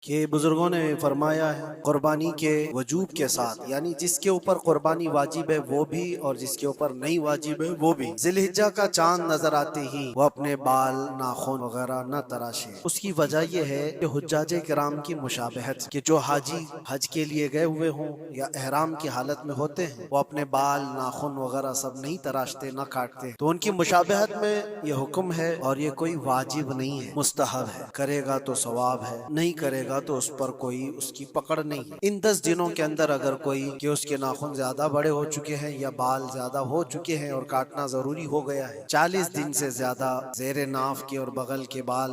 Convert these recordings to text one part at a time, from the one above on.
کہ بزرگوں نے فرمایا ہے قربانی کے وجوب کے ساتھ، یعنی جس کے اوپر قربانی واجب ہے وہ بھی اور جس کے اوپر نہیں واجب ہے وہ بھی، ذی الحجہ کا چاند نظر آتے ہی وہ اپنے بال ناخن وغیرہ نہ تراشے۔ اس کی وجہ یہ ہے کہ حجاج کرام کی مشابہت، کہ جو حاجی حج کے لیے گئے ہوئے ہوں یا احرام کی حالت میں ہوتے ہیں وہ اپنے بال ناخن وغیرہ سب نہیں تراشتے نہ کاٹتے، تو ان کی مشابہت میں یہ حکم ہے اور یہ کوئی واجب نہیں ہے، مستحب ہے، کرے گا تو ثواب ہے، نہیں کرے گا تو اس پر کوئی اس کی پکڑ نہیں ہے۔ ان 10 دنوں کے اندر اگر کوئی کہ اس کے ناخن زیادہ بڑے ہو چکے ہیں یا بال زیادہ ہو چکے ہیں اور کاٹنا ضروری ہو گیا ہے، 40 دن سے زیادہ زیر ناف کے اور بغل کے بال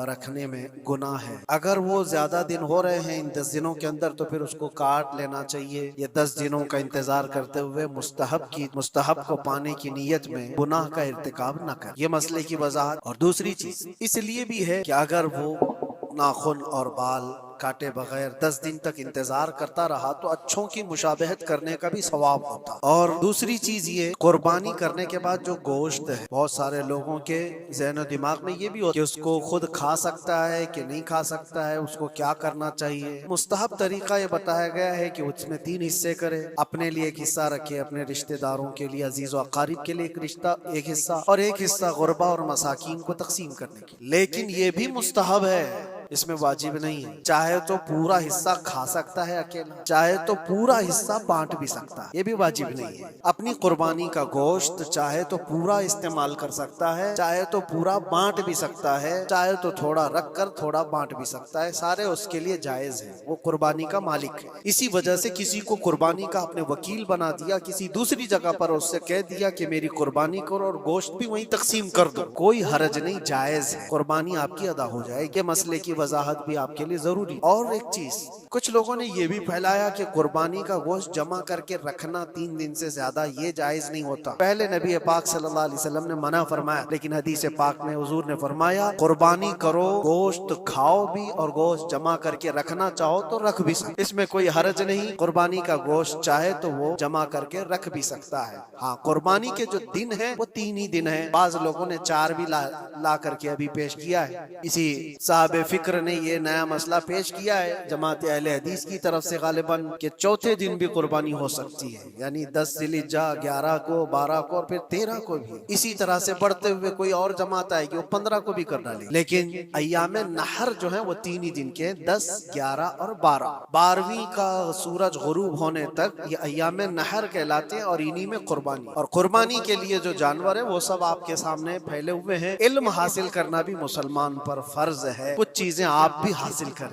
رکھنے میں گناہ ہے۔ اگر وہ زیادہ دن ہو رہے ہیں ان 10 دنوں کے اندر تو پھر اس کو کاٹ لینا چاہیے، یہ 10 دنوں کا انتظار کرتے ہوئے مستحب کو پانے کی نیت میں گناہ کا ارتکاب نہ کر۔ یہ مسئلے کی وضاحت۔ اور دوسری چیز اس لیے بھی ہے کہ اگر وہ ناخن اور بال کاٹے بغیر 10 دن تک انتظار کرتا رہا تو اچھوں کی مشابہت کرنے کا بھی ثواب ہوتا۔ اور دوسری چیز یہ قربانی کرنے کے بعد جو گوشت ہے، بہت سارے لوگوں کے ذہن و دماغ میں یہ بھی ہوتا ہے کہ اس کو خود کھا سکتا ہے کہ نہیں کھا سکتا ہے، اس کو کیا کرنا چاہیے۔ مستحب طریقہ یہ بتایا گیا ہے کہ اس میں 3 حصے کرے، اپنے لیے ایک حصہ رکھے، اپنے رشتہ داروں کے لیے، عزیز و اقارب کے لیے ایک حصہ اور ایک حصہ غربا اور مساکین کو تقسیم کرنے کی۔ لیکن یہ بھی مستحب ہے، اس میں واجب نہیں ہے۔ چاہے تو پورا حصہ کھا سکتا ہے اکیلا، چاہے تو پورا حصہ بانٹ بھی سکتا ہے، یہ بھی واجب نہیں ہے۔ اپنی قربانی کا گوشت چاہے تو پورا استعمال کر سکتا ہے، چاہے تو پورا بانٹ بھی سکتا ہے، چاہے تو تھوڑا رکھ کر تھوڑا بانٹ بھی سکتا ہے، سارے اس کے لیے جائز ہے، وہ قربانی کا مالک ہے۔ اسی وجہ سے کسی کو قربانی کا اپنے وکیل بنا دیا، کسی دوسری جگہ پر اس سے کہہ دیا کہ میری قربانی کرو اور گوشت بھی وہیں تقسیم کر دو، کوئی حرج نہیں، جائز ہے، قربانی آپ کی ادا ہو جائے گی۔ مسئلے کی وضاحت بھی آپ کے لیے ضروری۔ اور ایک چیز کچھ لوگوں نے یہ بھی پھیلایا کہ قربانی کا گوشت جمع کر کے رکھنا 3 دن سے زیادہ یہ جائز نہیں ہوتا۔ پہلے نبی پاک صلی اللہ علیہ وسلم نے منع فرمایا، لیکن حدیث پاک میں حضور نے فرمایا قربانی کرو، گوشت کھاؤ بھی اور گوشت جمع کر کے رکھنا چاہو تو رکھ بھی سکتے، اس میں کوئی حرج نہیں۔ قربانی کا گوشت چاہے تو وہ جمع کر کے رکھ بھی سکتا ہے۔ ہاں، قربانی کے جو دن ہیں وہ 3 ہی دن ہیں، بعض لوگوں نے 4 بھی لا کر کے ابھی پیش کیا ہے۔ اسی صاحب فکر نے یہ نیا مسئلہ پیش کیا ہے جماعت اہل حدیث کی طرف سے غالباً کہ چوتھے دن بھی قربانی ہو سکتی ہے، یعنی 10 ذی الحجہ، 11 کو، 12 کو اور پھر 13 کو بھی۔ اسی طرح سے بڑھتے ہوئے کوئی اور جماعت آئے گی وہ 15 کو بھی کر ڈالے، لیکن ایام نحر جو ہیں وہ 3 ہی دن کے، 10، 11 اور 12۔ 12ویں کا سورج غروب ہونے تک یہ ایام نحر کہلاتے ہیں اور انہی میں قربانی، اور قربانی کے لیے جو جانور ہے وہ سب آپ کے سامنے پھیلے ہوئے ہیں۔ علم حاصل کرنا بھی مسلمان پر فرض ہے، کچھ چیزیں آپ بھی حاصل کریں۔